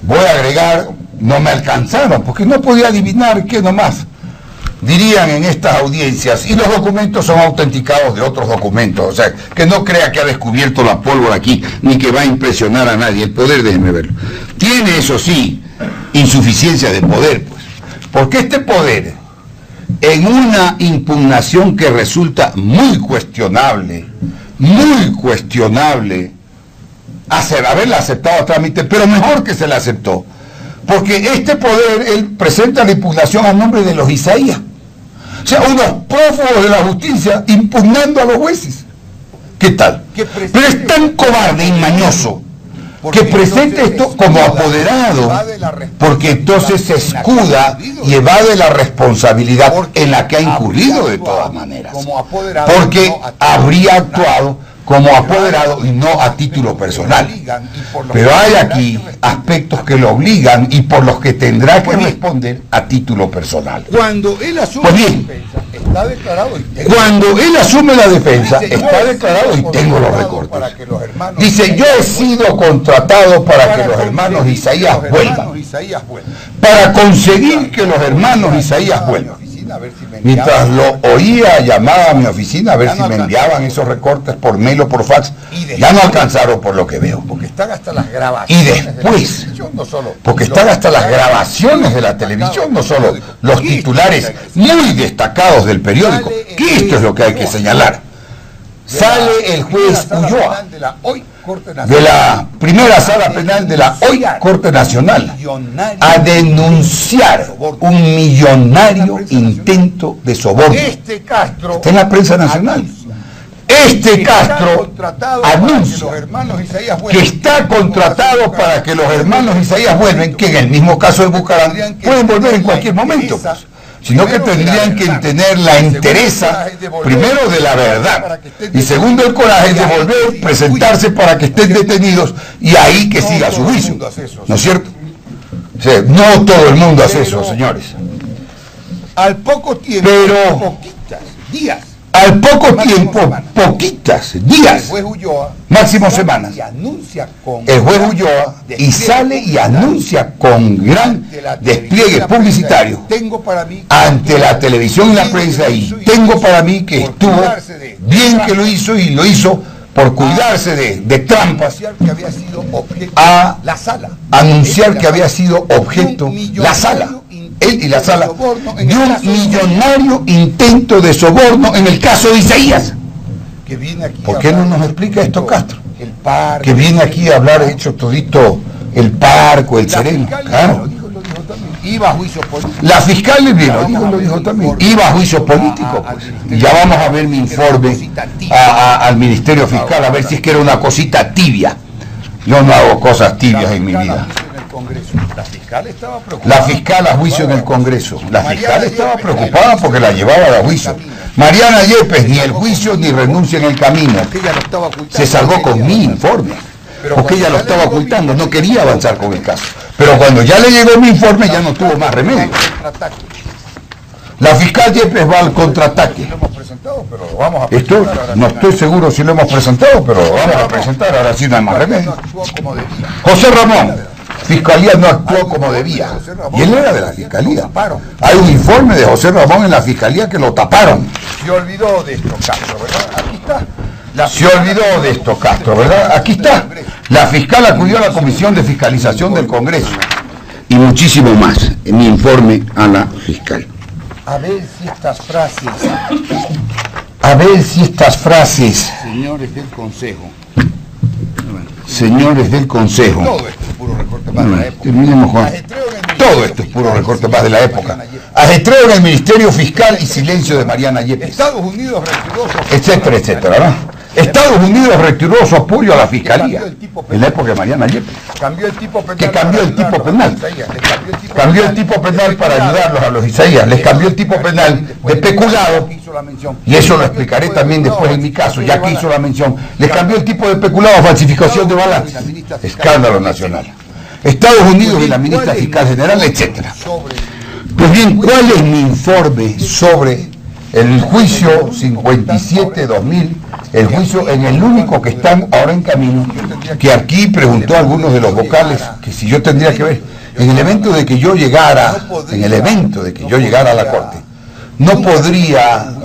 voy a agregar, no me alcanzaron, porque no podía adivinar qué nomás dirían en estas audiencias, y los documentos son autenticados de otros documentos, o sea, que no crea que ha descubierto la pólvora aquí, ni que va a impresionar a nadie. El poder, déjenme verlo, tiene, eso sí, insuficiencia de poder, pues, porque este poder, en una impugnación que resulta muy cuestionable, haberla aceptado a trámite, pero mejor que se la aceptó, porque este poder, él presenta la impugnación a nombre de los Isaías, o sea, unos prófugos de la justicia impugnando a los jueces. ¿Qué tal? Pero es tan cobarde y mañoso que presente esto como apoderado, porque entonces se escuda y evade la responsabilidad en la que ha incurrido de todas maneras, porque habría actuado como apoderado y no a título personal. Pero hay aquí aspectos que lo obligan y por los que tendrá que responder a título personal. Cuando él asume la defensa, está declarado. Cuando él asume la defensa, está declarado y tengo los recortes. Dice, yo he sido contratado para que los hermanos Isaías vuelvan. Para conseguir que los hermanos Isaías vuelvan. Mientras lo oía, llamaba a mi oficina a ver si me enviaban esos recortes por mail o por fax. Ya no alcanzaron, por lo que veo. Porque están hasta las grabaciones. Y después, porque están hasta las grabaciones de la televisión, no solo los titulares muy destacados del periódico, que esto es lo que hay que señalar. Sale el juez Ulloa, de la primera sala penal de la hoy Corte Nacional, a denunciar un millonario intento de soborno. Está en la prensa nacional. Este Castro anuncia que está contratado para que los hermanos Isaías vuelvan, que en el mismo caso de Bucaram pueden volver en cualquier momento, pues, sino que tendrían que tener la entereza, primero, de la verdad, y segundo, el coraje de volver, presentarse para que estén detenidos y ahí que siga su juicio, ¿no es cierto? O sea, no todo el mundo hace eso, señores. Al poco tiempo, poquitas días, máximo semanas, el juez Ulloa y sale y anuncia con gran despliegue publicitario ante la televisión y la prensa, y tengo para mí que estuvo bien que lo hizo, y lo hizo por cuidarse de trampas, a anunciar que había sido objeto la sala, él y la sala, de un millonario intento de soborno en el caso de Isaías. ¿Por qué no nos explica esto Castro? Que viene aquí a hablar hecho todito el parco, el sereno. Claro. Iba a juicio político. La fiscal lo dijo también. Iba a juicio político, pues. Y ya vamos a ver mi informe al Ministerio Fiscal, a ver si es que era una cosita tibia. Yo no hago cosas tibias en mi vida. La fiscal a juicio en el Congreso. La fiscal estaba preocupada porque la llevaban a juicio. Mariana Yepes, ni el juicio ni renuncia en el camino. Se salvó con mi informe, porque ella lo estaba ocultando, no quería avanzar con el caso. Pero cuando ya le llegó mi informe, ya no tuvo más remedio. La fiscal Yepes va al contraataque. Esto no estoy seguro si lo hemos presentado, pero lo vamos a presentar, ahora sí no hay más remedio. José Ramón, Fiscalía no actuó como debía, y él era de la Fiscalía. Hay un informe de José Ramón en la Fiscalía que lo taparon. Se olvidó de esto, Castro, ¿verdad? Aquí está. Se olvidó de esto, Castro, ¿verdad? Aquí está. La fiscal acudió a la Comisión de Fiscalización del Congreso y muchísimo más en mi informe a la fiscal. A ver si estas frases... Señores del Consejo. Señores del Consejo. Todo esto es puro recorte más de la época. Terminemos, Juan. Todo esto es puro recorte más de la época. Ajetreo en el Ministerio Fiscal y silencio de Mariana Yepes. Estados Unidos retiró etcétera, etcétera, ¿no? Estados Unidos retiró su apoyo a la Fiscalía en la época de Mariana Yepes. Cambió el tipo penal. Que cambió el tipo penal. Cambió el tipo penal para ayudarlos a los Isaías. Les cambió el tipo penal de peculado. Y eso lo explicaré también después en mi caso, ya que hizo la mención. Les cambió el tipo de peculado a falsificación de balance. Escándalo nacional. Estados Unidos y la ministra fiscal general, etcétera. Pues bien, ¿cuál es mi informe sobre el juicio 57-2000, el juicio en el único que están ahora en camino, que aquí preguntó a algunos de los vocales que si yo tendría que ver, en el evento de que yo llegara, a la Corte, no podría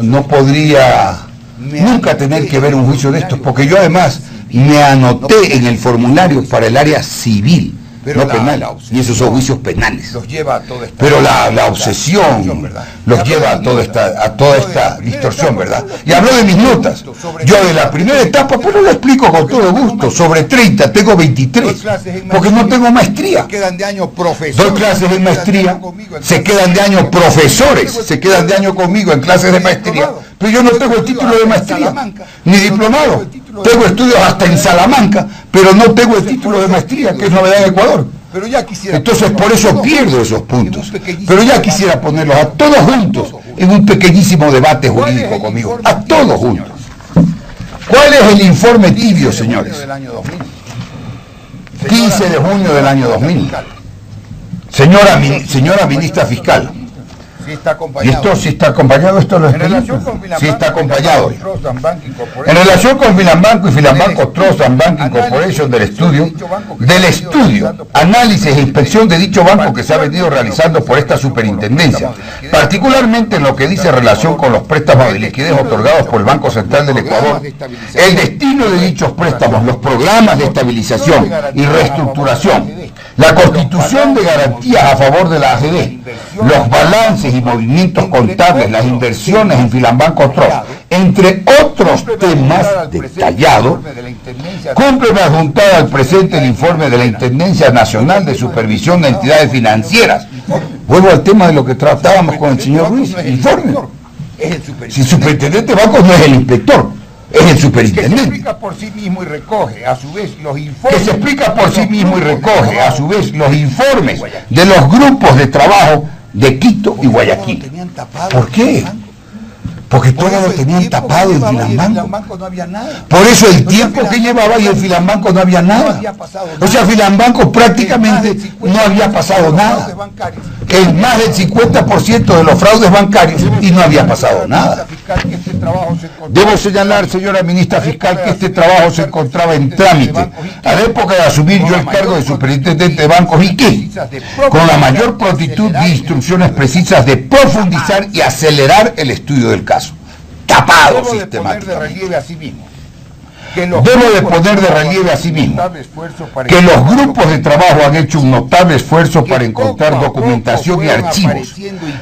nunca tener que ver un juicio de estos, porque yo además me anoté en el formulario para el área civil, no penal, y esos son juicios penales. Pero la obsesión los lleva a toda esta distorsión, ¿verdad? Y habló de mis notas. Yo de la primera etapa, pues lo explico con todo gusto. Sobre 30, tengo 23, porque no tengo maestría. Doy clases de maestría, se quedan de año profesores, se quedan de año conmigo en clases de maestría, pero yo no tengo el título de maestría, ni diplomado. Tengo estudios hasta en Salamanca, pero no tengo el título de maestría, que es novedad en Ecuador. Entonces por eso pierdo esos puntos. Pero ya quisiera ponerlos a todos juntos en un pequeñísimo debate jurídico conmigo. A todos juntos. ¿Cuál es el informe tibio, señores? 15 de junio del año 2000. Señora ministra fiscal. Y esto sí está acompañado, esto lo explico. Sí está acompañado. En relación con Filambanco y Filambanco Trust and Banking Corporation del estudio, análisis e inspección de dicho banco que se ha venido realizando por esta superintendencia, particularmente en lo que dice relación con los préstamos de liquidez otorgados por el Banco Central del Ecuador, el destino de dichos préstamos, los programas de estabilización y reestructuración, la constitución de garantías a favor de la AGD, los balances y movimientos contables, las inversiones en Filambanco Trust, entre otros temas detallados, cumple adjuntada al presente el informe de la Intendencia Nacional de Supervisión de Entidades Financieras. Vuelvo al tema de lo que tratábamos con el señor Ruiz, el informe. Si el superintendente de bancos no es el inspector, es el superintendente. Que se explica por sí mismo y recoge a su vez los informes de los grupos de trabajo de Quito y Guayaquil. ¿Por qué? Porque todo lo tenían tapado en Filambanco. Por eso el tiempo que llevaba y en Filambanco no había nada. O sea, Filambanco prácticamente no había pasado nada. El más del 50% de los fraudes bancarios y no había pasado nada. Debo señalar, señora ministra fiscal, que este trabajo se encontraba en trámite a la época de asumir yo el cargo de superintendente de bancos y que, con la mayor prontitud de instrucciones precisas de profundizar y acelerar el estudio del caso. Tapado sistemáticamente. Debo de poner de relieve a sí mismo que los grupos de trabajo han hecho un notable esfuerzo para encontrar documentación y archivos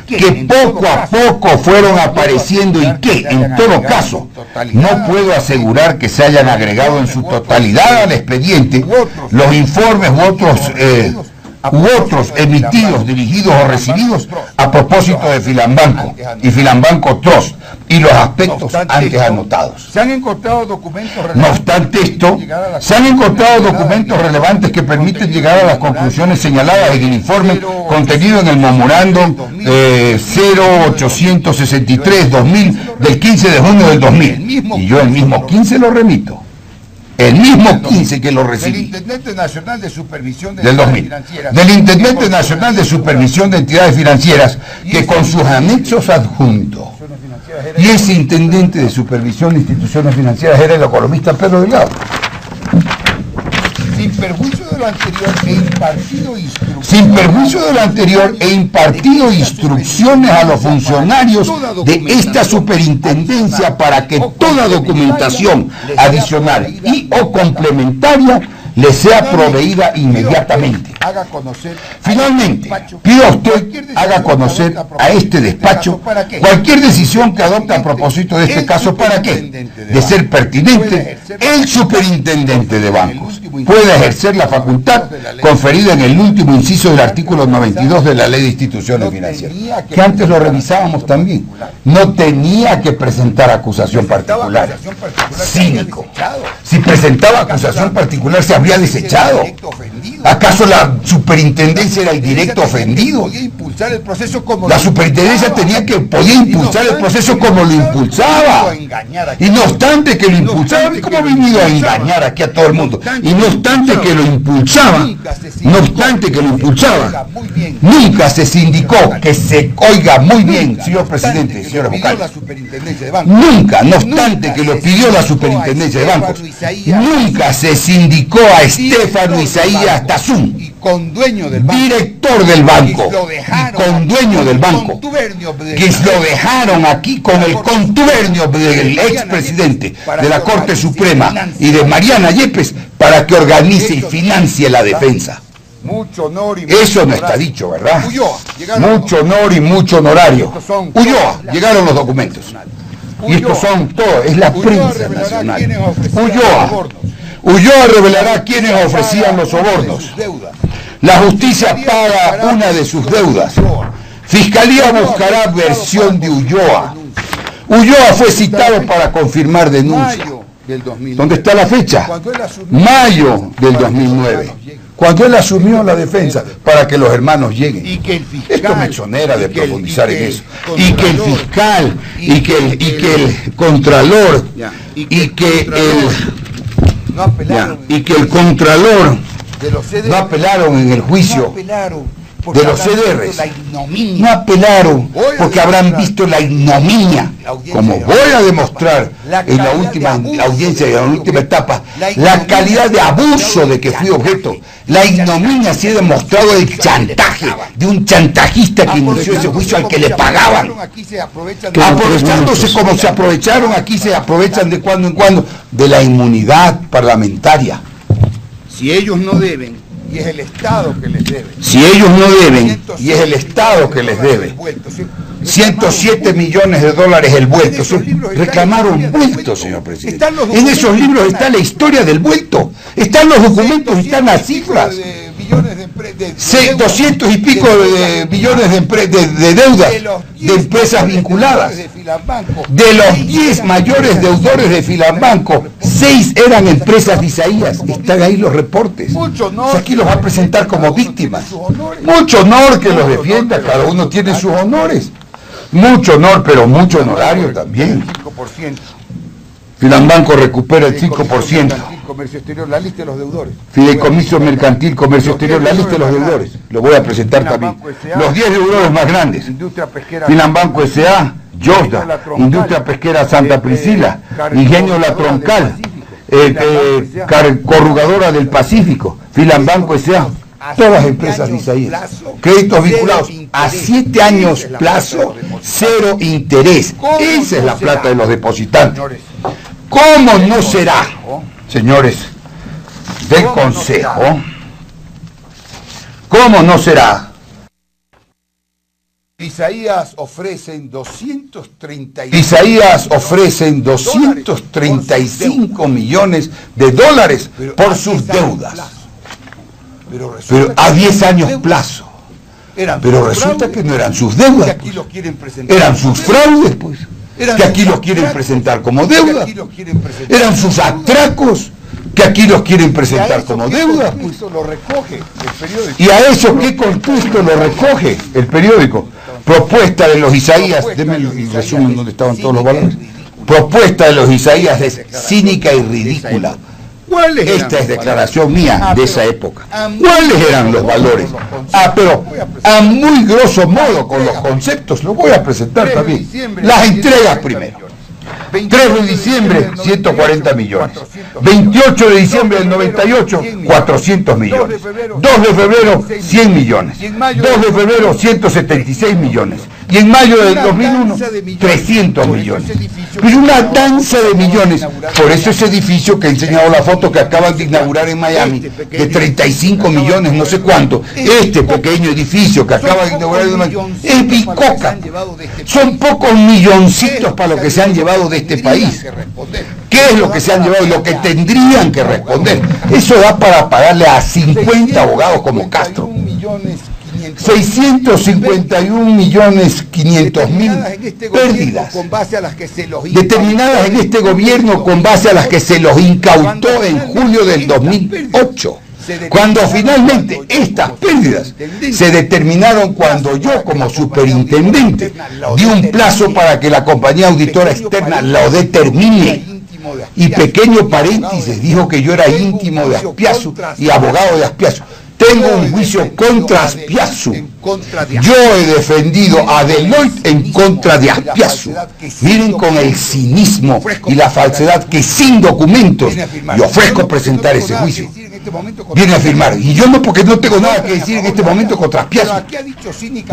que poco a poco fueron apareciendo y que, en todo caso, no puedo asegurar que se hayan agregado en su totalidad al expediente los informes u otros emitidos, dirigidos o recibidos a propósito de Filambanco y Filambanco Trust y los aspectos antes anotados. No obstante esto, se han encontrado documentos relevantes que permiten llegar a las conclusiones señaladas en el informe contenido en el memorándum 0863-2000 del 15 de junio del 2000. Y yo el mismo 15 lo remito. El mismo 15 que lo recibí. Del Intendente Nacional de Supervisión de Entidades Financieras. Del Intendente Nacional de Supervisión de Entidades Financieras, que con sus anexos adjuntos. Y ese Intendente de Supervisión de Instituciones Financieras era el economista Pedro Delgado. Sin perjuicio de lo anterior he impartido instrucciones a los funcionarios de esta superintendencia para que toda documentación adicional y o complementaria le sea proveída inmediatamente. Finalmente, pido a usted haga conocer a este despacho cualquier decisión que adopte a propósito de este caso. ¿Para qué? De ser pertinente, el superintendente de bancos puede ejercer la facultad conferida en el último inciso del artículo 92 de la Ley de Instituciones Financieras, que antes lo revisábamos también. No tenía que presentar acusación particular. Cínico. Si presentaba acusación particular se habría desechado. ¿Acaso la superintendencia era el directo ofendido? impulsar el proceso como la superintendencia podía impulsar el proceso como lo impulsaba. Y no obstante que lo impulsaba, ¿cómo ha venido a engañar aquí a todo el mundo? Y no obstante que lo impulsaba, nunca se sindicó, que se oiga muy bien, señor presidente, señores vocales. Nunca, no obstante que lo pidió la superintendencia de bancos, nunca se sindicó a Estefano Isaías Tazún, director del banco, y condueño del banco, que lo dejaron aquí con el contubernio del expresidente de la Corte Suprema y de Mariana Yepes para que organice y financie la defensa. Eso no está dicho, ¿verdad? Mucho honor y mucho honorario. Ulloa, llegaron los documentos. Y estos son todos, es la prensa nacional. Ulloa revelará quiénes ofrecían los sobornos. La justicia paga una de sus deudas. Fiscalía buscará versión de Ulloa. Ulloa fue citado para confirmar denuncia. ¿Dónde está la fecha? Mayo del 2009. Cuando él asumió la defensa para que los hermanos lleguen. Esto me exonera de profundizar en eso. Y que el fiscal, y que el contralor, y que el contralor no apelaron en el juicio de los CDRs. No apelaron porque habrán visto la ignominia, como voy a demostrar en la última audiencia y en la última etapa, la calidad de abuso de que fui objeto. La ignominia se ha demostrado el chantaje de un chantajista que inició ese juicio al que le pagaban. Aprovechándose como se aprovecharon, aquí se aprovechan de cuando en cuando de la inmunidad parlamentaria. Si ellos no deben, y es el Estado que les debe. Si ellos no deben, y es el Estado que les debe. 107 millones de dólares el vuelto. Reclamaron vuelto, señor presidente. En esos libros está la historia del vuelto. Están los documentos, están las cifras. 200 y pico de millones de deudas de empresas vinculadas. De los 10 mayores deudores de Filambanco, 6 eran empresas de Isaías. Están ahí los reportes. Aquí los va a presentar como víctimas. Mucho honor que los defienda, cada uno tiene sus honores. Mucho honor, pero mucho honorario también. Filambanco recupera el 5%. Comercio exterior, la lista de los deudores. Fideicomiso mercantil, comercio exterior, la lista de los deudores. Lo voy a presentar también. Los 10 deudores más grandes. Filambanco S.A., Yosda, Industria Pesquera Santa Priscila, Ingenio La Troncal, Corrugadora del Pacífico, Filambanco S.A., todas empresas de Isaías. Créditos vinculados a 7 años plazo, 0 interés. Esa es la plata de los depositantes. ¿Cómo no será, señores del Consejo? ¿Cómo no será? Isaías ofrecen 235 millones de dólares por sus deudas. Pero a 10 años plazo. Pero resulta que no eran sus deudas, eran sus fraudes, pues. Que aquí los quieren presentar como deuda. Eran sus atracos, que aquí los quieren presentar como deuda. Y a eso qué contexto lo recoge el periódico. Propuesta de los Isaías, denme el resumen donde estaban todos los valores. Propuesta de los Isaías es cínica y ridícula. Esta es declaración mía de esa época. ¿Cuáles eran los valores? Pero a muy grosso modo con los conceptos, lo voy a presentar también. Las entregas primero. 3 de diciembre, 140 millones. 28 de diciembre del 98, 400 millones. 2 de febrero, 100 millones. 2 de febrero, 176 millones. Y en mayo del 2001, 300 millones. Pero una danza de millones. Por eso ese edificio que he enseñado la foto que acaban de inaugurar en Miami, de 35 millones, no sé cuánto, este pequeño edificio que acaban de inaugurar en Miami, es bicoca. Son pocos milloncitos para lo que se han llevado de este país. ¿Qué es lo que se han llevado y lo que tendrían que responder? Eso da para pagarle a 50 abogados como Castro. 651.500.000 pérdidas determinadas en este gobierno con base a las que se los incautó en julio del 2008. Cuando finalmente estas pérdidas se determinaron cuando yo, como superintendente, di un plazo para que la compañía auditora externa lo determine. Y pequeño paréntesis, dijo que yo era íntimo de Azpiazu y abogado de Azpiazu. Tengo un juicio contra Azpiazu. Yo he defendido a Deloitte en contra de Azpiazu. Miren con el cinismo y la falsedad que sin documentos yo ofrezco presentar ese juicio. Viene a firmar. Y yo no, porque no tengo nada que decir en este momento contra Azpiazu.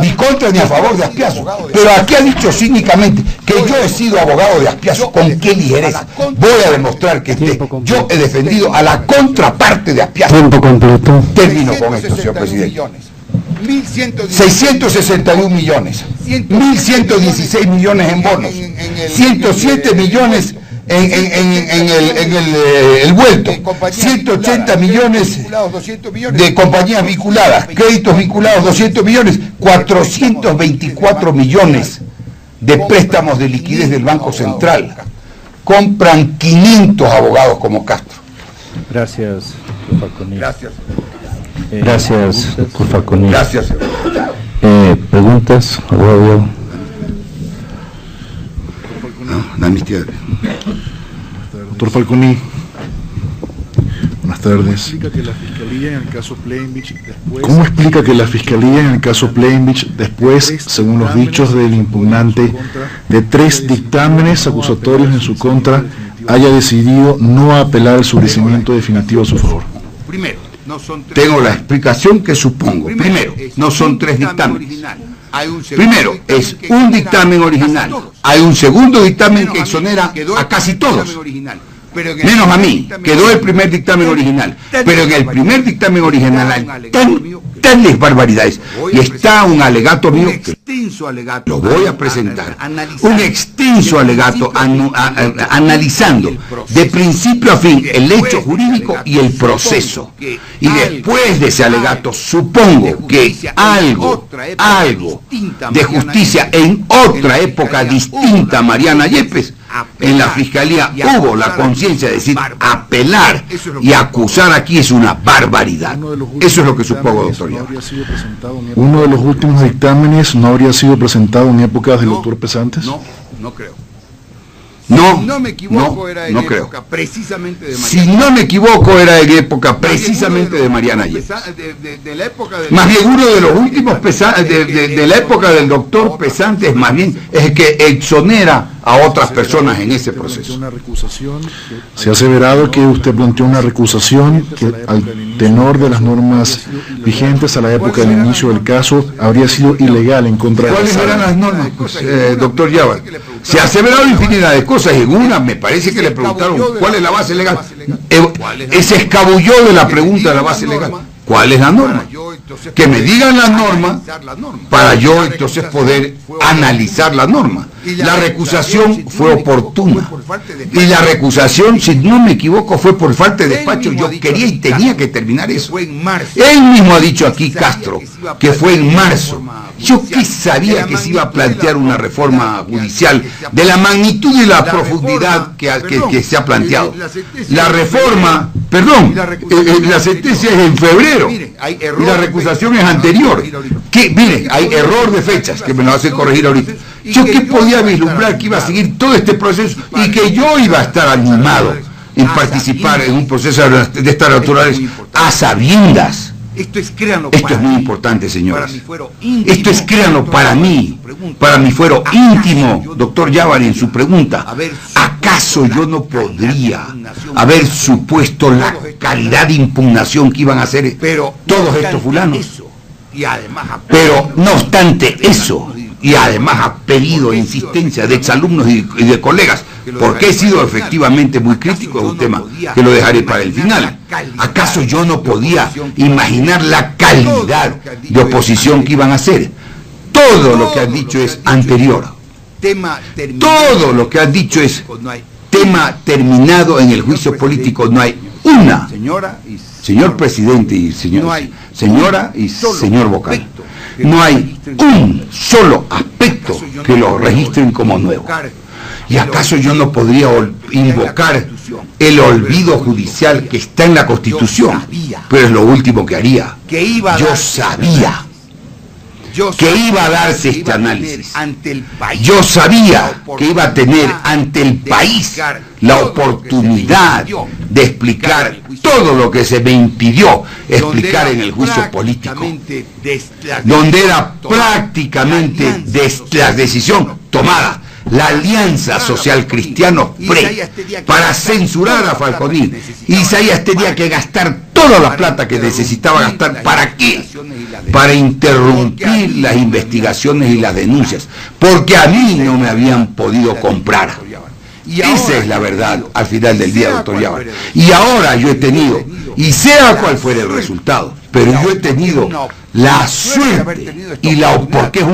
Ni contra ni a favor de Azpiazu. Pero aquí ha dicho cínicamente que yo he sido abogado de Azpiazu. ¿Con qué ligereza? Voy a demostrar que yo he defendido a la contraparte de Azpiazu. Tiempo completo. Termino con esto, señor presidente. 661 millones, 1.116 millones en bonos, 107 millones en el vuelto, 180 millones de compañías vinculadas, créditos vinculados 200 millones, 424 millones de préstamos de liquidez del Banco Central. Compran 500 abogados como Castro. Gracias, doctor Falconi. Gracias. Gracias, doctor Falconi. Gracias. ¿Preguntas, abogado? No, la amnistía. Doctor Falconi, buenas tardes. ¿Cómo explica que la Fiscalía en el caso Pleinvich, después, según los dichos del impugnante, de 3 dictámenes acusatorios en su contra, haya decidido no apelar el sobreseimiento definitivo a su favor? Tengo la explicación que supongo. Primero, no son 3 dictámenes. Primero, es un dictamen original. Hay un segundo dictamen que exonera a casi todos. Menos a mí, quedó el primer dictamen original. Pero en el primer dictamen original hay tales barbaridades. Y está un alegato mío que lo voy a presentar. Un extenso alegato analizando de principio a fin el hecho jurídico y el proceso. Y después de ese alegato supongo que algo de justicia en otra época distinta a Mariana Yepes, en la Fiscalía hubo la conciencia de decir apelar y acusar aquí es una barbaridad. Eso es lo que supongo, doctor. ¿Uno de los últimos dictámenes no habría sido presentado en épocas del doctor Pesantes? No creo. No me equivoco, era en no creo. época precisamente de Mariana. Si no me equivoco, era en época precisamente de Mariana Yepes. De la época de... Más bien uno de los últimos de la época del doctor Pesantes, más bien, es el que exonera a otras personas en ese proceso. Se ha aseverado que usted planteó una recusación que, al tenor de las normas vigentes a la época del inicio del caso, habría sido ilegal en contra de la ¿Cuáles eran las normas, doctor Yavar? Se ha aseverado infinidad de cosas y en una me parece que le preguntaron cuál es la base legal. Se escabulló de la pregunta de la base legal. ¿Cuál es la norma? Que me digan la norma para yo entonces poder analizar la norma. La recusación fue oportuna. Y la recusación, si no me equivoco, fue por falta de despacho. Yo quería y tenía que terminar eso. Él mismo ha dicho aquí, Castro, que fue en marzo. Yo que sabía que se iba a plantear una reforma judicial de la magnitud y la profundidad que se ha planteado. La reforma, la sentencia es en febrero y la recusación es anterior. Mire, hay error de fechas que me lo hacen corregir ahorita. Yo que podía vislumbrar que iba a seguir todo este proceso y que yo iba a estar animado en participar en un proceso de estas naturales a sabiendas. Esto es muy importante, señores. Esto es, créanlo, para mí fuero íntimo, doctor Yavar, en su pregunta. ¿Acaso yo no podría haber supuesto la calidad de impugnación que iban a hacer todos estos fulanos? Pero no obstante eso, y además a pedido e insistencia de exalumnos y de colegas, porque he sido efectivamente muy crítico, es un tema que lo dejaré para el final. ¿Acaso yo no podía imaginar la calidad de oposición que iban a hacer? Todo lo que han dicho es anterior. Todo lo que han dicho es tema terminado en el juicio político. No hay una, señor presidente y señora y señor vocal, no hay un solo aspecto que lo registren como nuevo. ¿Y acaso yo no podría invocar el olvido judicial que está en la Constitución, pero es lo último que haría. Yo sabía que iba a darse este análisis. Yo sabía que iba a tener ante el país la oportunidad de explicar todo lo que se me impidió explicar en el juicio político, donde era prácticamente la decisión tomada. La Alianza Social Cristiano PRE para censurar a Falconil. Isaías tenía que gastar toda la plata que necesitaba gastar. ¿Para qué? Para interrumpir las investigaciones y las denuncias, porque a mí no me habían podido comprar. Esa es la verdad al final del día, doctor Yávar. Y ahora yo he tenido, y sea cual fuera el resultado, pero yo he tenido la suerte, porque es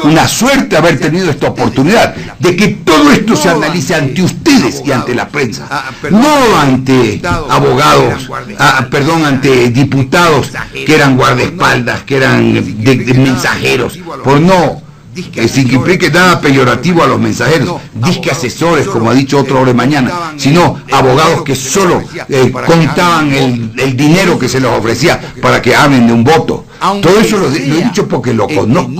una suerte haber tenido esta oportunidad, de que todo esto se analice ante ustedes y ante la prensa, no ante abogados, ante diputados que eran guardaespaldas, que eran de mensajeros, por no... sin que implique nada peyorativo a los mensajeros, disque asesores, como ha dicho otro hombre mañana, sino abogados que solo contaban el dinero que se les ofrecía para que hablen de un voto. Todo eso lo he dicho porque lo conozco.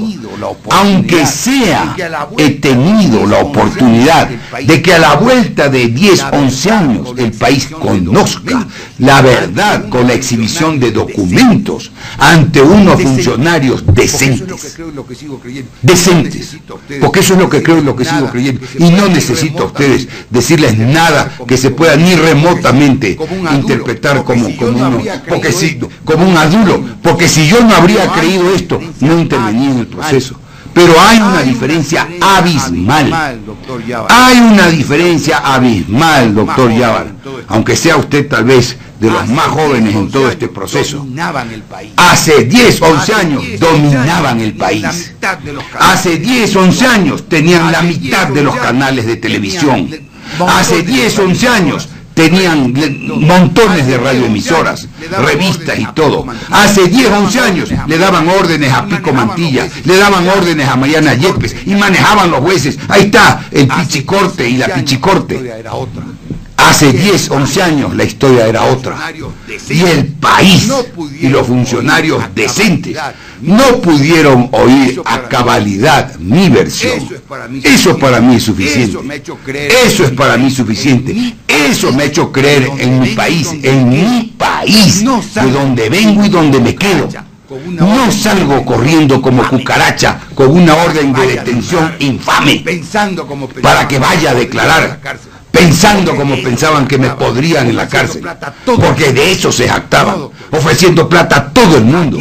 Aunque sea, he tenido la oportunidad de que a la vuelta de 10, 11 años el país conozca la verdad con la exhibición de documentos ante unos funcionarios decentes, porque eso es lo que creo y lo que sigo creyendo, y no necesito a ustedes decirles nada que se pueda ni remotamente interpretar como un aduro, porque si yo no habría creído esto, no intervenía en el proceso. Pero hay una diferencia abismal. Hay una diferencia abismal, doctor Yávar, aunque sea usted tal vez de los más jóvenes en todo este proceso. Hace 10, 11 años dominaban el país. Hace 10, 11 años tenían la mitad de los canales de televisión. Hace 10, 11 años tenían montones de radioemisoras, revistas y todo. Hace 10, 11 años le daban órdenes a Pico Mantilla, le daban órdenes a Mariana Yepes y manejaban los jueces. Ahí está el Pichicorte y la Pichicorte. Hace 10, 11 años la historia era otra. Y el país y los funcionarios decentes no pudieron oír a cabalidad mi versión. Eso para mí es suficiente. Eso es para mí suficiente. Eso me ha hecho creer en mi país, de donde vengo y donde me quedo. No salgo corriendo como cucaracha con una orden de detención infame para que vaya a declarar, pensando como pensaban que me podrían en la cárcel, porque de eso se jactaban, ofreciendo plata a todo el mundo.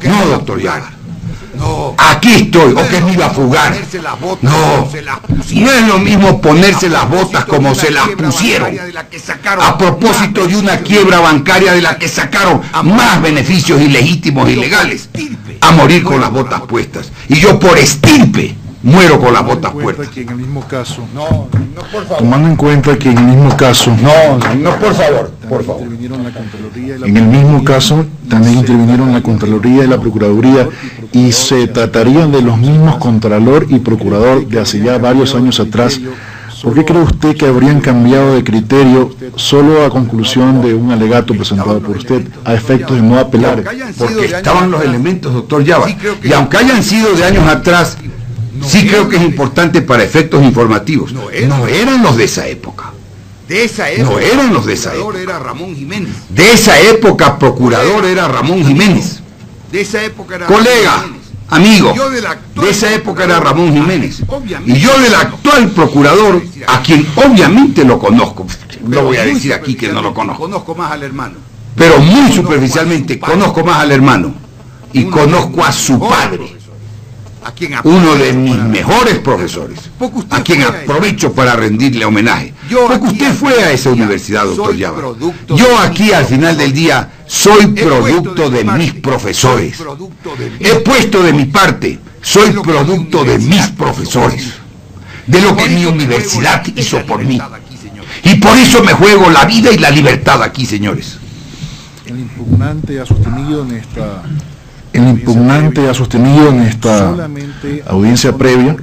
No, doctor Yávar. Aquí estoy, o que me iba a fugar. No es lo mismo ponerse las botas como se las pusieron, a propósito de una quiebra bancaria de la que sacaron más beneficios ilegítimos y legales, a morir con las botas puestas. Y yo por estirpe muero con las botas puestas. Tomando en cuenta que en el mismo caso, por favor. En el mismo caso también intervinieron la Contraloría y la Procuraduría, y se tratarían de los mismos Contralor y Procurador de hace ya varios años atrás. ¿Por qué cree usted que habrían cambiado de criterio solo a conclusión de un alegato presentado por usted, a efectos de no apelar? Porque estaban los elementos, doctor Yávar, y aunque hayan sido de años atrás, sí creo que es importante para efectos informativos. No eran los de esa época. No eran los de esa época. De esa época, procurador era Ramón Jiménez. Colega, amigo, de esa época era Ramón Jiménez. Y yo del actual procurador, a quien obviamente lo conozco, no voy a decir aquí que no lo conozco, pero muy superficialmente conozco más al hermano y conozco a su padre, uno de mis mejores profesores, a quien aprovecho para rendirle homenaje. Porque usted fue a esa universidad, doctor Yávar. Yo aquí al final del día soy producto de mis profesores. He puesto de mi parte, soy producto de mis profesores, de lo que mi universidad hizo por mí. Y por eso me juego la vida y la libertad aquí, señores. El impugnante ha sostenido en esta El impugnante ha sostenido en esta audiencia previa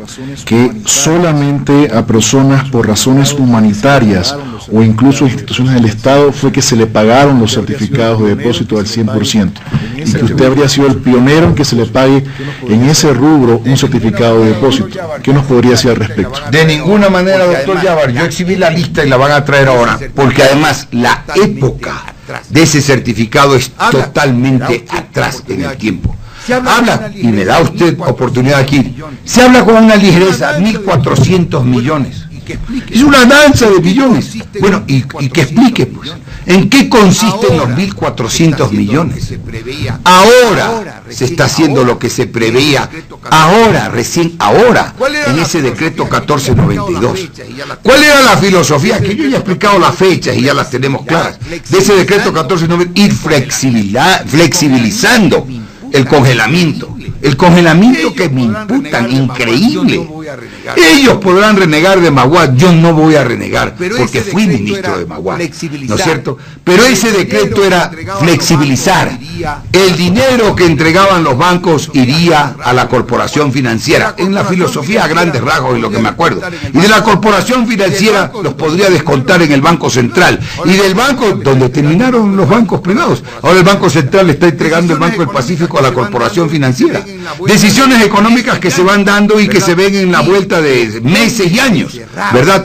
que solamente a personas por razones humanitarias o incluso instituciones del Estado fue que se le pagaron los certificados de depósito al 100%, y que usted habría sido el pionero en que se le pague en ese rubro un certificado de depósito. ¿Qué nos podría decir al respecto? De ninguna manera, doctor Yabar, yo exhibí la lista y la van a traer ahora, porque además la época de ese certificado es totalmente atrás en el tiempo. Habla, y me da usted oportunidad aquí, se habla con una ligereza, 1.400 millones. Es una danza de billones. Bueno, y que explique, pues, ¿en qué consisten los 1.400 millones? Ahora se está haciendo lo que se preveía, ahora, recién ahora, en ese decreto 1492. ¿Cuál era la filosofía? Que yo ya he explicado las fechas y ya las tenemos claras. De ese decreto 1492, ir flexibilizando el congelamiento. El congelamiento que me imputan, increíble. Ellos podrán renegar de Maguad, yo no voy a renegar, porque fui ministro de Maguad, ¿no es cierto? Pero ese decreto era flexibilizar. El dinero que entregaban los bancos iría a la corporación financiera, en la filosofía a grandes rasgos, en lo que me acuerdo. Y de la corporación financiera los podría descontar en el Banco Central. Y del banco, donde terminaron los bancos privados. Ahora el Banco Central le está entregando el Banco del Pacífico a la corporación financiera. Decisiones económicas que se van dando y que se ven en la vuelta de meses y años, ¿verdad?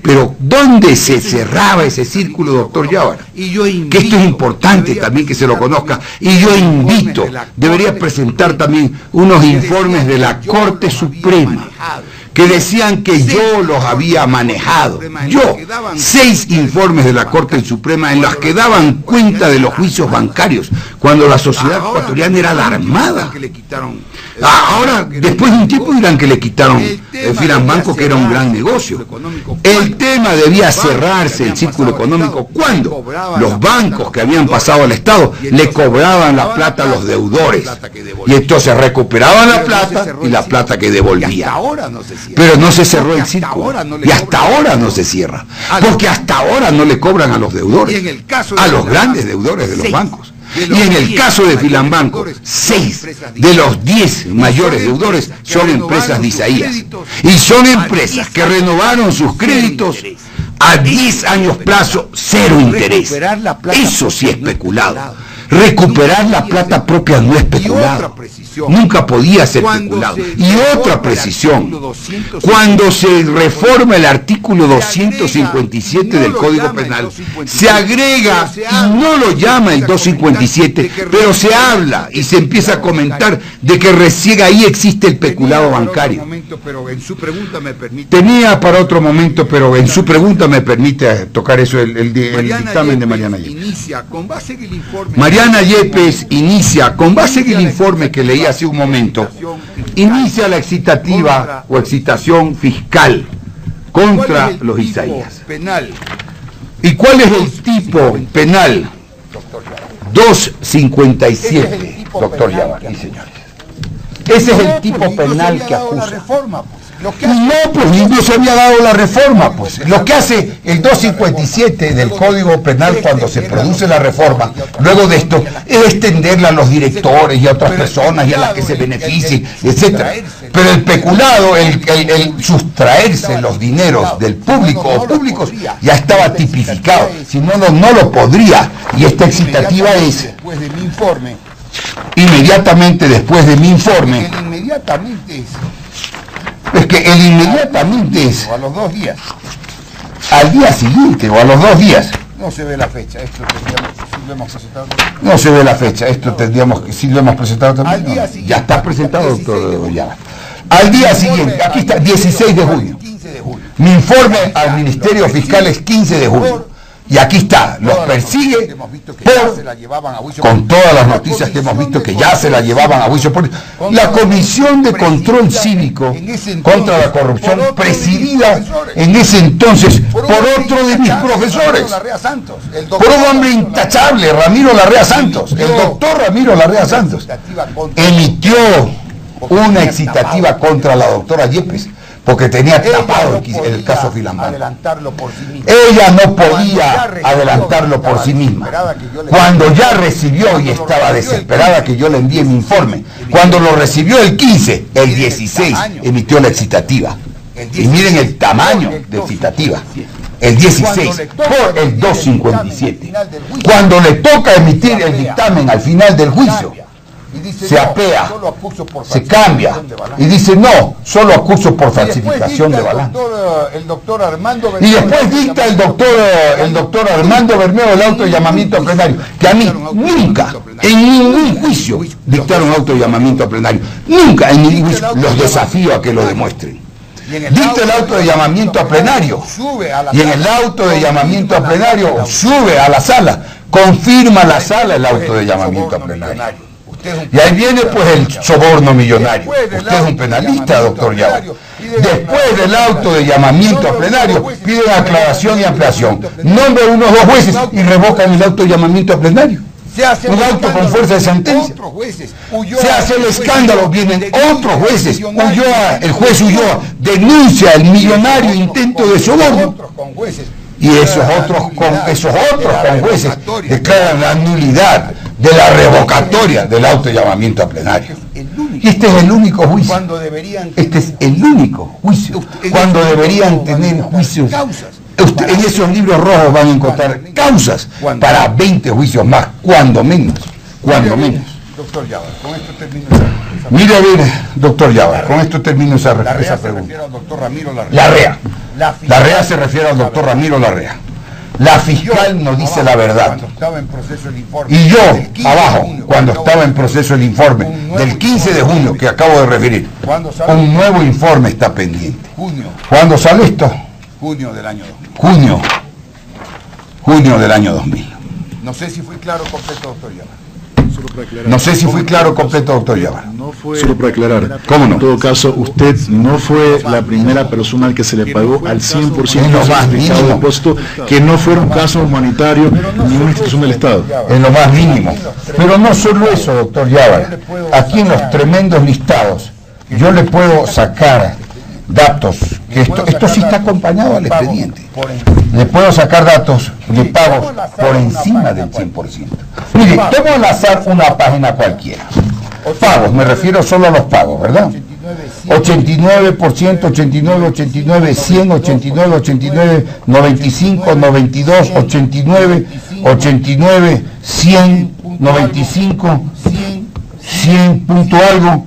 Pero ¿dónde se cerraba ese círculo, doctor Yabar? Que esto es importante también que se lo conozca. Y yo invito, debería presentar también unos informes de la Corte Suprema, que decían que yo los había manejado. Yo, 6 informes de la Corte Suprema en los que daban cuenta de los juicios bancarios, cuando la sociedad ecuatoriana era alarmada. Ahora, después de un tiempo dirán que le quitaron Finanbanco, que era un gran negocio. El tema debía cerrarse, el círculo económico, cuando los bancos que habían pasado al Estado le cobraban la plata a los deudores. Y entonces recuperaban la plata y la plata que devolvían. Pero no se cerró el círculo. Y hasta ahora no se cierra. Porque hasta ahora no le cobran a los deudores, a los grandes deudores de los bancos. Y en el caso de Finanbanco, 6 de los 10 mayores deudores son empresas de Isaías. Y son empresas que renovaron sus créditos a 10 años plazo, 0 interés. Eso sí es especulado. Recuperar la plata propia no es especulado. Nunca podía ser especulado. Y otra precisión, cuando se reforma el artículo 257 del Código Penal, se agrega, y no lo llama el 257, pero se habla y se empieza a comentar de que recién ahí existe el peculado bancario. Tenía para otro momento, pero en su pregunta me permite tocar eso, el dictamen de Mariana Yepes. Mariana Yepes inicia, con base en el informe que leí hace un momento, inicia la excitativa o excitación fiscal contra los Isaías. ¿Y cuál es el tipo penal? 257, doctor Yabar, sí, señores. Ese es el tipo penal que acusa. No, pues no se había dado la reforma, pues. Lo que hace el 257 del Código Penal cuando se produce la reforma, luego de esto, es extenderla a los directores y a otras personas y a las que se beneficien, etcétera. Pero el peculado, el sustraerse los dineros del público o públicos, ya estaba tipificado. Si no, no lo podría. Y esta excitativa es, inmediatamente después de mi informe, es que el inmediatamente es a los 2 días, al día siguiente o a los 2 días. No se ve la fecha, esto tendríamos, si lo hemos presentado. No se ve la fecha, esto tendríamos que, si lo hemos presentado también. Al día siguiente, ya está presentado, doctor Yabar. Al día siguiente, aquí está, 16 de junio. Mi informe al Ministerio Fiscal es 15 de junio. Y aquí está, los persigue con todas las noticias que hemos visto que ya se la llevaban a juicio político. La Comisión de Control Cívico contra la Corrupción, presidida en ese entonces por otro de mis profesores, por un hombre intachable, Ramiro Larrea Santos, el doctor Ramiro Larrea Santos, emitió una excitativa contra la doctora Yepes, porque tenía tapado el caso Filambanco. Adelantarlo por sí mismo. Ella no podía adelantarlo por sí misma. Cuando ya recibió y estaba desesperada que yo le envíe mi informe, cuando lo recibió el 15, el 16 emitió la excitativa. Y miren el tamaño de excitativa. El 16 por el 257. Cuando le toca emitir el dictamen al final del juicio, se apea, se cambia y dice no, solo acuso por falsificación de balance. Y después dicta el doctor Armando Bermeo el auto de llamamiento a plenario, que a mí nunca, en ningún juicio dictaron auto de llamamiento a plenario, nunca en ningún juicio, los desafío a que lo demuestren. Dicta el auto de llamamiento a plenario y en el auto de llamamiento a plenario sube a la sala, confirma la sala el auto de llamamiento a plenario. Y ahí viene pues el soborno millonario. Usted es un penalista, doctor Yabar. Después del auto de llamamiento a plenario piden aclaración y ampliación. Nombra unos 2 jueces y revocan el auto de llamamiento a plenario. Un auto con fuerza de sentencia. Se hace el escándalo, vienen otros jueces. Ulloa, el juez Ulloa denuncia el millonario intento de soborno. Y esos otros con jueces declaran la nulidad de la revocatoria del auto de llamamiento a plenario. Y este es el único juicio. Este es el único juicio. Cuando deberían tener juicios. En esos libros rojos van a encontrar causas para 20 juicios más, cuando menos. Doctor Yabar, con esto termino esa mire, doctor Yabar, con esto termino esa pregunta. Larrea. La REA se refiere al doctor Ramiro Larrea. La fiscal nos dice la verdad. Y yo, abajo, cuando estaba en proceso el informe del 15 de junio que acabo de referir, un nuevo informe está pendiente. ¿Cuándo sale esto? Junio del año 2000. Junio del año 2000. No sé si fui claro completo, doctor Yabar. No sé si fui claro completo, doctor Yabar. Solo para aclarar, ¿cómo no? En todo caso, usted no fue la primera persona al que se le pagó al 100% en lo más mínimo del depósito, que no fuera un caso humanitario ni una institución del Estado. En lo más mínimo. Pero no solo eso, doctor Yabar. Aquí en los tremendos listados, yo le puedo sacar datos, que esto sí está acompañado al expediente. Le puedo sacar datos de pagos por encima del 100%. Mire, tomo al azar una página cualquiera. Pagos, me refiero solo a los pagos, ¿verdad? 89%, 89, 89, 100, 89, 89, 95, 92, 89, 89, 100, 95, 100 punto algo,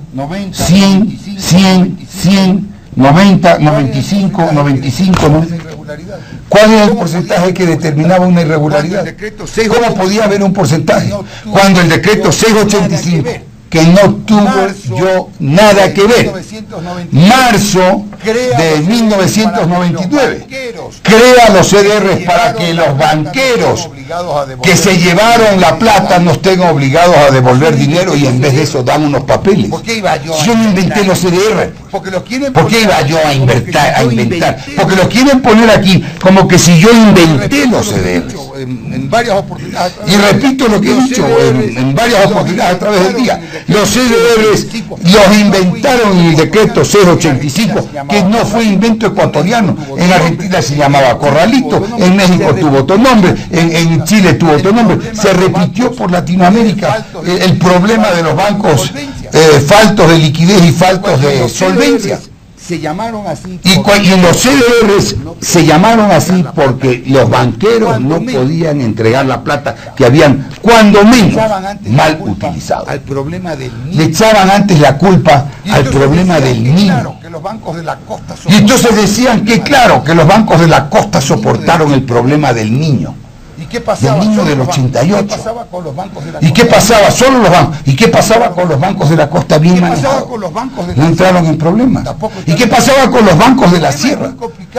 100, 100, 100, 90, 95, 95, ¿no? ¿Cuál era el porcentaje que determinaba una irregularidad? ¿Cómo podía haber un porcentaje? Cuando el decreto 685, que no tuvo yo nada que ver, marzo de 1999, crea los CDRs para que los banqueros que se llevaron la plata no estén obligados a devolver dinero y en vez de eso dan unos papeles. Yo no inventé los CDR. ¿Por qué iba yo a inventar? Porque los quieren poner aquí como que si yo inventé los CDRs. Y repito lo que he dicho en varias oportunidades a través del día. Los CDRs los inventaron en el decreto 085, que no fue invento ecuatoriano. En Argentina se llamaba Corralito, en México tuvo otro nombre, en Chile tuvo otro nombre. Se repitió por Latinoamérica el problema de los bancos faltos de liquidez y faltos de solvencia. Se llamaron así. Y los CDRs se llamaron así porque los banqueros no podían entregar la plata que habían, cuando menos, mal utilizado. Le echaban antes la culpa al problema del niño. Y entonces decían que claro, que los bancos de la costa soportaron el problema del niño. Del niño del 88. ¿Y qué pasaba? Solo los bancos. ¿Y qué pasaba con los bancos de la costa bien manejados? No entraron en problemas. ¿Y qué pasaba con los bancos de la sierra?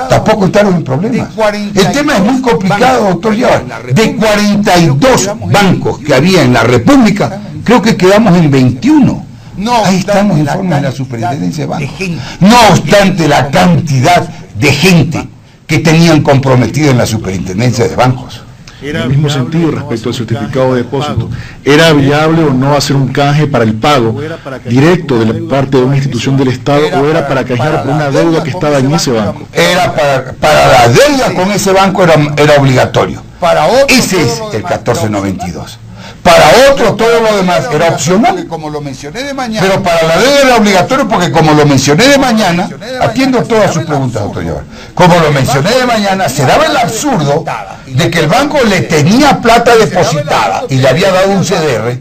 Tampoco entraron en problemas. El tema es muy complicado, doctor Yabar. De 42 bancos que había en la República, creo que quedamos en 21. Ahí están los informes de la Superintendencia de Bancos. No obstante la cantidad de gente que tenían comprometida en la Superintendencia de Bancos. En el mismo sentido, respecto al certificado de depósito, ¿era viable o no hacer un canje para el pago directo de la parte de una institución del Estado o era para canjear por una deuda que estaba en ese banco? Era para la deuda con ese banco era obligatorio. Ese es el 1492. Para otros todo lo demás era opcional. Como lo mencioné de mañana. Pero para la deuda era obligatorio porque como lo mencioné de mañana, atiendo todas sus preguntas, doctor Llover. Como lo mencioné de mañana, se daba el absurdo de que el banco le tenía plata depositada y le había dado un CDR,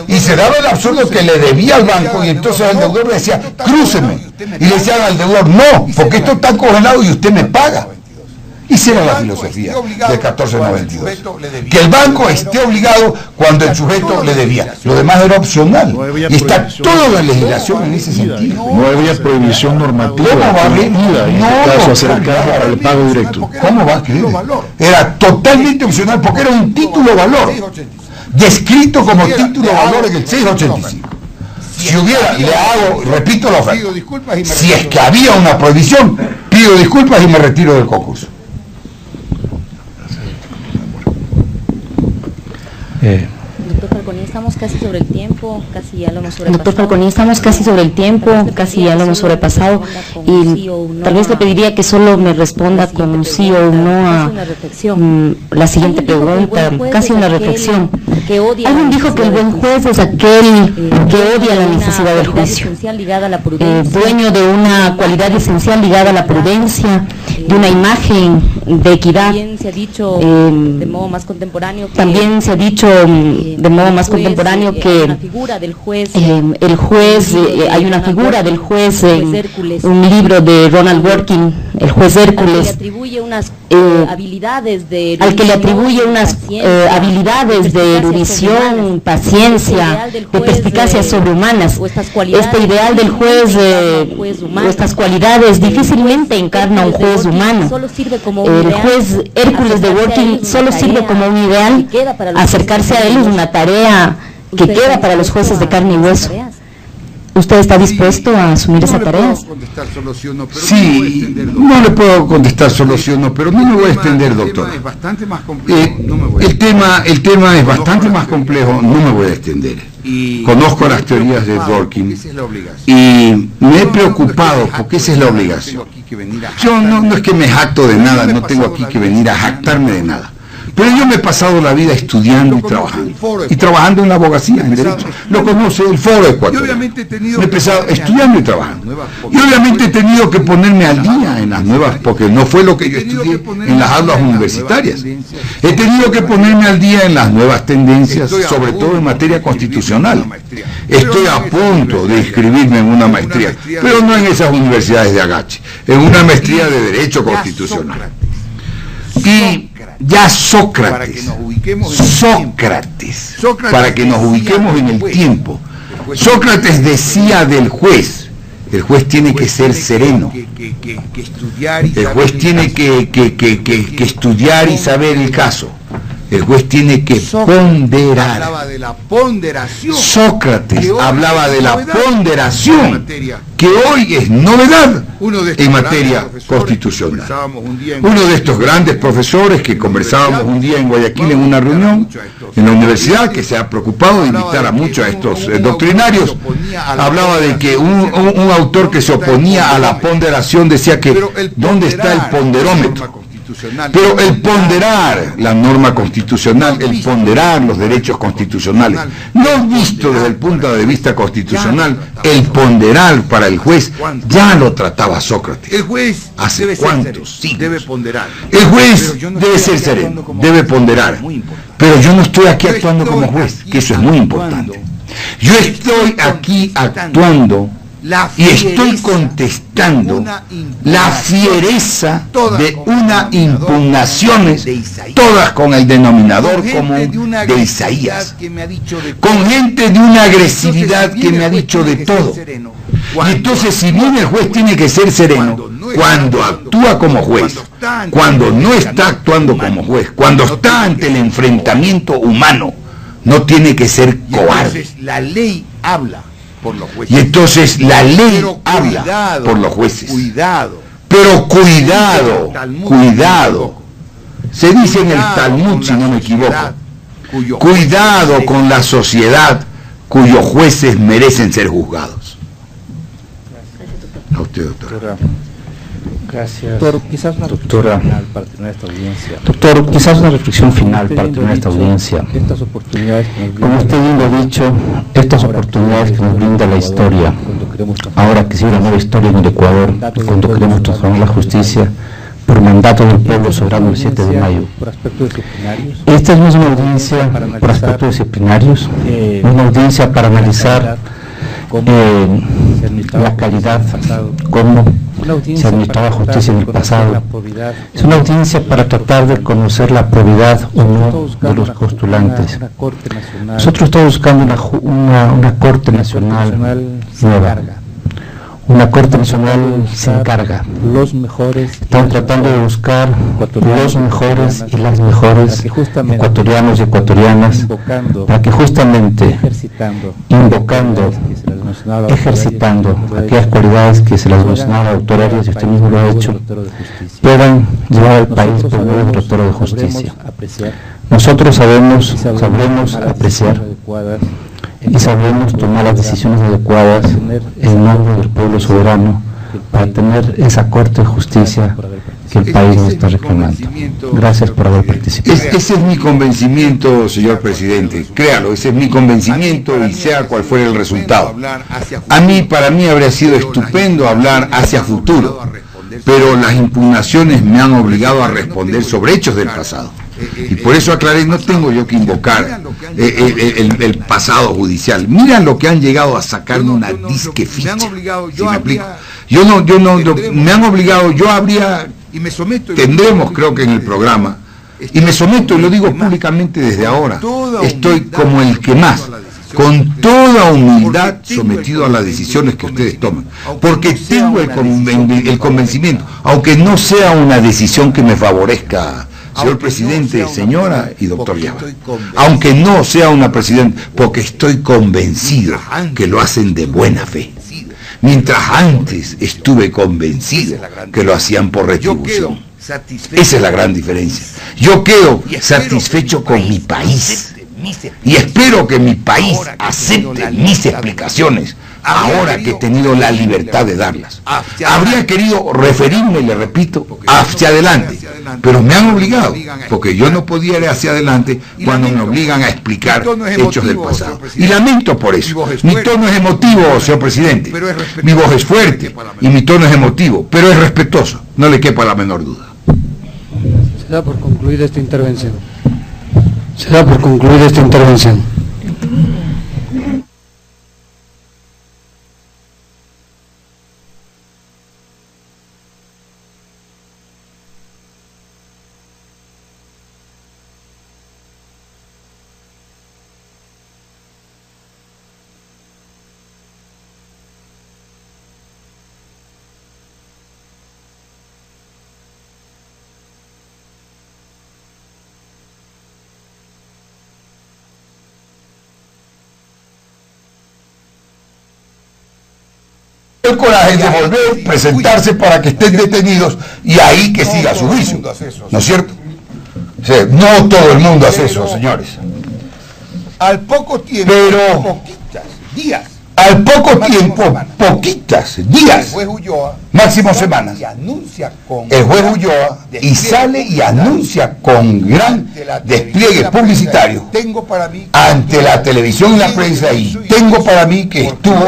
y se daba el absurdo que le debía al banco y entonces el deudor le decía, crúceme. Y le decían al deudor, no, porque esto está congelado y usted me paga. Y esa era la filosofía del 1492. Que el banco esté obligado cuando el sujeto le debía. Lo demás era opcional. Y está toda la legislación en ese sentido. No había prohibición normativa ¿Cómo va a haber? en este caso hacer el caso para el pago directo. ¿Cómo va a creer? Era totalmente opcional porque era un título valor. Descrito como título valor en el 685. Si hubiera, repito la oferta. Si es que había una prohibición, pido disculpas y me retiro del concurso. Doctor Falconi, estamos casi sobre el tiempo, casi ya lo hemos sobrepasado. Doctor Falconi, estamos casi sobre el tiempo, casi ya lo hemos sobrepasado, y tal vez le pediría que solo me responda con un sí o un no a la siguiente pregunta, casi una reflexión. Alguien dijo que el buen juez es aquel que odia la necesidad del juicio, dueño de una cualidad esencial ligada a la prudencia, de una imagen de equidad. También se ha dicho de modo más contemporáneo que el juez, hay una figura del juez en un libro de Ronald Dworkin, el juez Hércules, al que le atribuye unas habilidades de erudición, paciencia, de perspicacia sobrehumanas. Este ideal del juez, estas cualidades, difícilmente encarna un juez humano. El juez Hércules de Dworkin solo sirve como un ideal. Acercarse a él es una tarea que queda para los jueces de carne y hueso. ¿Usted está dispuesto a asumir esa tarea? Sí, no le puedo contestar solo sí o no, pero no me voy a extender, doctor. El tema es bastante más complejo, no me voy a extender. Conozco las teorías de Dworkin y me he preocupado porque esa es la obligación. Yo no es que me jacto de nada, no tengo aquí que venir a jactarme de nada. Pero yo me he pasado la vida estudiando y trabajando en la abogacía, en derecho. Lo conoce, el Foro Ecuatoriano. Me he empezado estudiando y trabajando. Y obviamente he tenido que ponerme al día en las nuevas, porque no fue lo que yo estudié en las aulas universitarias. He tenido que ponerme al día en las nuevas tendencias, sobre todo en materia constitucional. Estoy a punto de inscribirme en una maestría, pero no en esas universidades de agache, en una maestría de Derecho Constitucional. Y ya Sócrates, para que nos ubiquemos en el tiempo, Sócrates decía del juez, el juez tiene que ser sereno, el juez tiene que estudiar y saber el caso, el juez tiene que ponderar. Sócrates hablaba de la ponderación, que hoy es novedad en materia constitucional. Uno de estos grandes profesores que conversábamos un día en Guayaquil en una reunión en la universidad, que se ha preocupado de invitar a muchos de estos doctrinarios, hablaba de que un autor que se oponía a la ponderación decía que ¿dónde está el ponderómetro? Pero el ponderar la norma constitucional, el ponderar los derechos constitucionales, no visto desde el punto de vista constitucional, el ponderar para el juez ya lo trataba Sócrates. El juez hace cuántos siglos debe ponderar. El juez debe ser sereno, debe ponderar. Pero yo no estoy aquí actuando como juez, que eso es muy importante. Yo estoy aquí actuando y estoy contestando la fiereza de unas impugnaciones, todas con el denominador común de Isaías, con gente de una agresividad que me ha dicho de todo. Y entonces, si bien el juez tiene que ser sereno, cuando actúa como juez, cuando no está actuando como juez, cuando está ante el enfrentamiento humano, no tiene que ser cobarde. La ley habla por los jueces. Y entonces la ley habla por los jueces. Cuidado. Pero cuidado, Se dice en el Talmud, si no me equivoco, cuidado con la sociedad cuyos jueces merecen ser juzgados. A usted, doctor. Gracias. Doctor, quizás una Doctora. reflexión final para terminar esta audiencia. Doctor, quizás una reflexión final para terminar esta audiencia. Estas oportunidades que nos Como usted bien lo ha dicho, estas oportunidades que nos brinda la historia, ahora que sigue una nueva historia en el Ecuador, cuando queremos transformar la justicia, por mandato del pueblo soberano el 7 de mayo. Por aspectos disciplinarios. Esta no es una audiencia por aspectos disciplinarios, es una audiencia para analizar la calidad, cómo se administraba justicia en el pasado. Es una audiencia para tratar de conocer la probidad o no de los postulantes. Nosotros estamos buscando una Corte Nacional nueva, una Corte Nacional sin carga. Los mejores. Estamos tratando de buscar los mejores y las mejores ecuatorianos y ecuatorianas para que justamente invocando, ejercitando aquellas cualidades que se las mencionaba la doctora Arias, y usted mismo lo ha hecho, puedan llevar al país por medio del Rectorado de Justicia. Nosotros sabremos apreciar y sabremos tomar las decisiones adecuadas en nombre del pueblo soberano para tener esa Corte de Justicia que el país nos está reclamando. Gracias por haber participado. Ese es mi convencimiento, señor presidente. Créalo, ese es mi convencimiento y sea cual fuera el resultado. Para mí habría sido estupendo hablar hacia futuro, pero las impugnaciones me han obligado a responder sobre hechos del pasado. Y por eso aclaré, no tengo yo que invocar el pasado judicial. Miren lo que han llegado a sacarme una disque ficha. ¿Sí me explico? Me han obligado, tendremos creo que en el programa, y me someto, y lo digo públicamente desde ahora, estoy como el que más, con toda humildad, sometido a las decisiones que ustedes toman, porque tengo el convencimiento, aunque no sea una decisión que me favorezca, señor presidente, señora y doctor Llava, aunque no sea una presidenta, porque estoy convencido que lo hacen de buena fe, mientras antes estuve convencido que lo hacían por retribución. Esa es la gran diferencia. Yo quedo satisfecho con mi país y espero que mi país acepte mis explicaciones ahora que he tenido la libertad de darlas. Habría querido referirme, le repito, hacia adelante, pero me han obligado, porque yo no podía ir hacia adelante cuando me obligan a explicar hechos del pasado. Y lamento por eso. Mi tono es emotivo, señor presidente. Mi voz es fuerte y mi tono es emotivo, pero es respetuoso, no le quepa la menor duda. Se da por concluida esta intervención. Se da por concluida esta intervención. El coraje de volver, presentarse para que estén detenidos y ahí que siga su juicio, ¿no es cierto? Sí, no todo el mundo hace eso, señores. Al poco tiempo, al poco tiempo, poquitas días, máximo semanas, el juez Ulloa y sale y anuncia con gran despliegue publicitario ante la televisión y la prensa, y tengo para mí que estuvo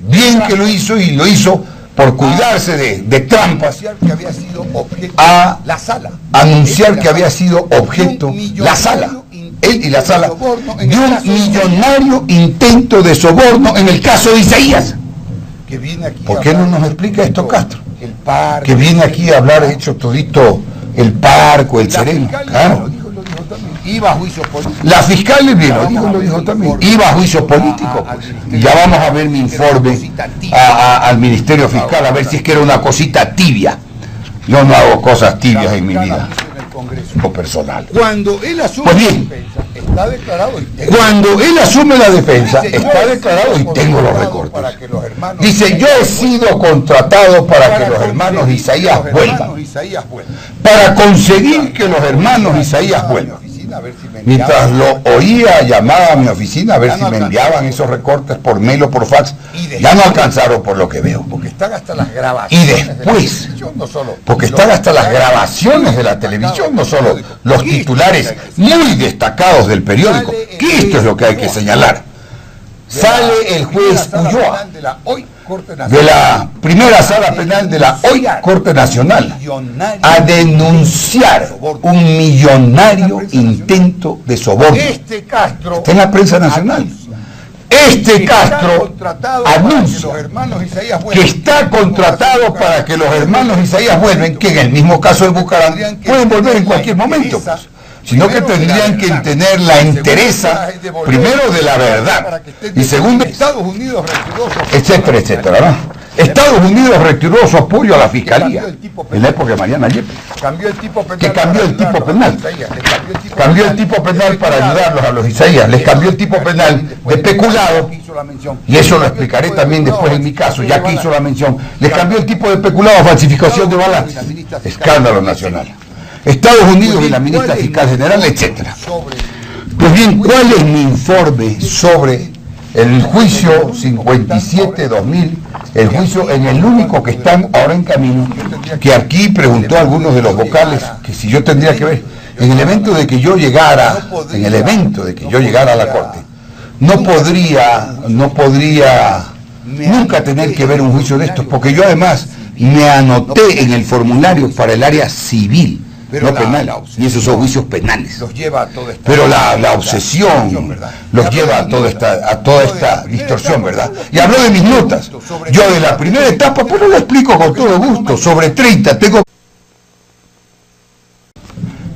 bien que lo hizo, y lo hizo por cuidarse de trampas, a anunciar que había sido objeto la sala, él y la sala, de un millonario intento de soborno en el caso de Isaías. ¿Por qué no nos explica esto, Castro? Que viene aquí a hablar hecho todito el parco, el sereno. Claro. La fiscal le vino, lo dijo también. Iba a juicio político, pues. Ya vamos a ver mi informe al Ministerio Fiscal, a ver si es que era una cosita tibia. Yo no hago cosas tibias en mi vida o personal. Cuando él asume pues bien, está declarado, cuando él asume la defensa, está declarado, y tengo los recortes. Dice, yo he sido contratado para que los hermanos Isaías vuelvan. para conseguir que los hermanos Isaías vuelvan. Mientras lo oía, llamaba a mi oficina a ver si me enviaban esos recortes por mail o por fax. Ya no alcanzaron por lo que veo. Porque están hasta las grabaciones. Y después, porque están hasta las grabaciones de la televisión, no solo los titulares muy destacados del periódico, que esto es lo que hay que señalar. Sale el juez Ulloa, de la primera sala penal de la hoy Corte Nacional, a denunciar un millonario intento de soborno. Está en la prensa nacional. Este Castro anuncia que está contratado para que los hermanos Isaías vuelven, que en el mismo caso de Bucaram pueden volver en cualquier momento, pues, sino que tendrían que tener la entereza, primero, de la verdad, y segundo, etcétera, etcétera, ¿no? Estados Unidos retiró su apoyo a la Fiscalía en la época de Mariana Yepes, que cambió el tipo penal. Cambió el tipo penal para ayudarlos a los Isaías, les cambió el tipo penal de peculado, y eso lo explicaré también después en mi caso, ya que hizo la mención, les cambió el tipo de peculado a falsificación de balance, escándalo nacional. Estados Unidos y la ministra fiscal general, etcétera. Pues bien, ¿cuál es mi informe sobre el juicio 57-2000, el juicio en el único que están ahora en camino, que aquí preguntó a algunos de los vocales que si yo tendría que ver, en el evento de que yo llegara, a la Corte, no podría nunca tener que ver un juicio de estos, porque yo además me anoté en el formulario para el área civil, no penal, y esos son juicios penales. Pero la obsesión los lleva a toda esta distorsión, ¿verdad? Y habló de mis notas. Yo de la primera etapa, pero lo explico con todo gusto, sobre 30,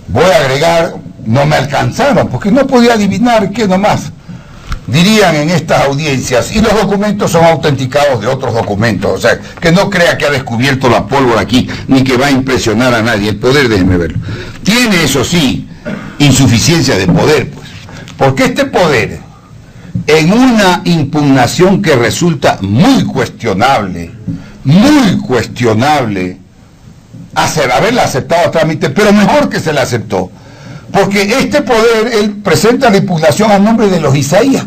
voy a agregar, no me alcanzaron, porque no podía adivinar qué nomás dirían en estas audiencias, y los documentos son autenticados de otros documentos, o sea, que no crea que ha descubierto la pólvora aquí, ni que va a impresionar a nadie. El poder, déjenme verlo, tiene, eso sí, insuficiencia de poder, pues, porque este poder, en una impugnación que resulta muy cuestionable, haberla aceptado a trámite, pero mejor que se la aceptó, porque este poder, él presenta la impugnación a nombre de los Isaías,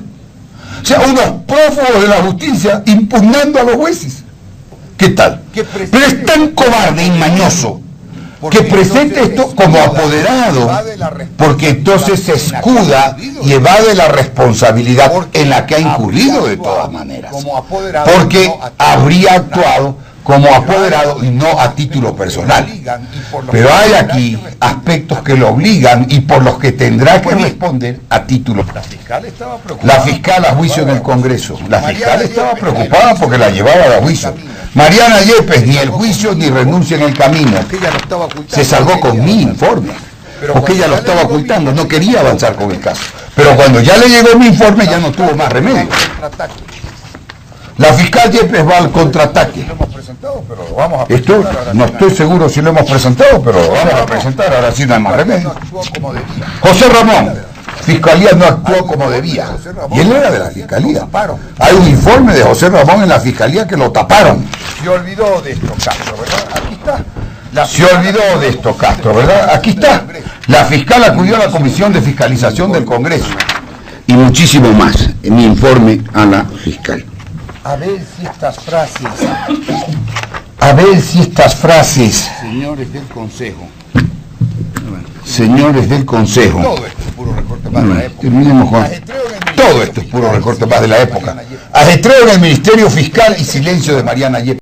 o sea, unos prófugos de la justicia impugnando a los jueces. ¿Qué tal? Pero es tan cobarde y mañoso que presente esto como apoderado, porque entonces se escuda y evade la responsabilidad en la que ha incurrido de todas maneras, porque habría actuado como apoderado y no a título personal. Pero hay aquí aspectos que lo obligan y por los que tendrá que responder a título. La fiscal a juicio en el Congreso. La fiscal estaba preocupada porque la llevaban a juicio. Mariana Yepes, ni el juicio ni renuncia en el camino. Se salvó con mi informe, porque ella lo estaba ocultando, no quería avanzar con el caso. Pero cuando ya le llegó mi informe ya no tuvo más remedio. La fiscal Yepes va al contraataque. Esto no estoy seguro si lo hemos presentado, pero lo vamos a presentar, ahora sí no hay más remedio. José Ramón, Fiscalía no actuó como debía, y él era de la Fiscalía. Hay un informe de José Ramón en la Fiscalía que lo taparon. Se olvidó de esto, Castro, ¿verdad? Aquí está. Se olvidó de esto, Castro, ¿verdad? Aquí está. La fiscal acudió a la Comisión de Fiscalización del Congreso, y muchísimo más, en mi informe a la fiscal. A ver si estas frases, señores del Consejo. Señores del Consejo. Todo esto es puro recorte más de la época. Terminemos, Juan. Todo esto es puro recorte más de la época. Ajetreo en el Ministerio Fiscal y silencio de Mariana Yepes.